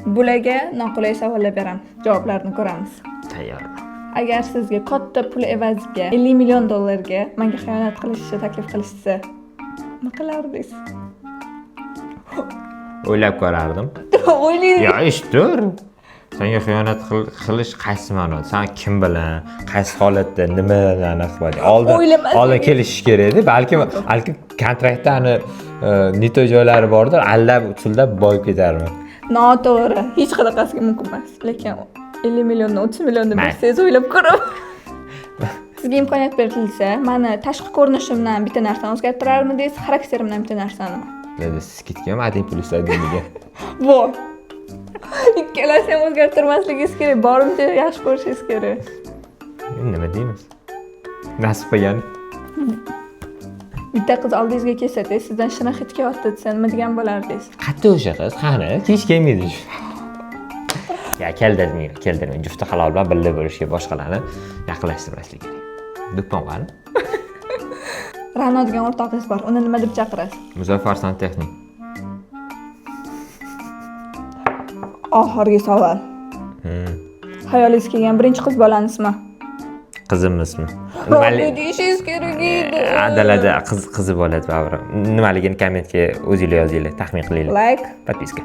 Bularga noqulay savollar beramiz. Javoblarini ko'ramiz. Tayyor. Agar sizga katta pul evaziga 50 million dollarga menga xiyonat qilishni taklif qilishsa, nima qilardingiz? O'ylab ko'rardim. O'ylaysiz. Ya, ishtur. Senga xiyonat qilish qaysi ma'noda? Sen kim bilan, qaysi holatda, nimalarni qiladi? Oldin kelishish kerak edi. Balki kontraktda neto joylari bordir, allab usulda boyib ketarman. Noto'g'ri. Hech qanaqasiga mumkin emas. Lekin 50 milliondan 30 millionni bersangiz o'ylab ko'raman. Sizga imkoniyat berilsa, meni tashqi ko'rinishimdan bitta narsani o'zgartirarmidingiz, xarakterimdan bitta narsani? Dedi, siz ketgan ading pul istadingiz. Bu. Ikkalasini ham o'zgartirmasligingiz kerak, borimcha yaxshi ko'rishingiz kerak. Nima deymiz? Nasib qilgan. Bitta qiz oldingizga kelsa-da, sizdan shina hid kelyapti desa, nima degan bo'lardingiz? Qayerda o'sha qiz? Qani? Hech kelmaydi. Ya, keldirmang. Jufti halol bilan birga bo'lishga boshqalarni yaqinlashtirmaslik kerak. Do'pon qani? Ra'no degan o'rtog'ingiz bor. Uni nima deb chaqirasiz? Muzaffar santexnik. Oxirgi savol. Hayolingizga kelgan birinchi qiz bolanizmi? Qizimizmi? Nima deyishingiz kerak edi? Adalada qizi bo'ladi, baribir. Nimaligini kommentga o'zinglar yozinglar, taxmin qilinglar. Like, Podpiska.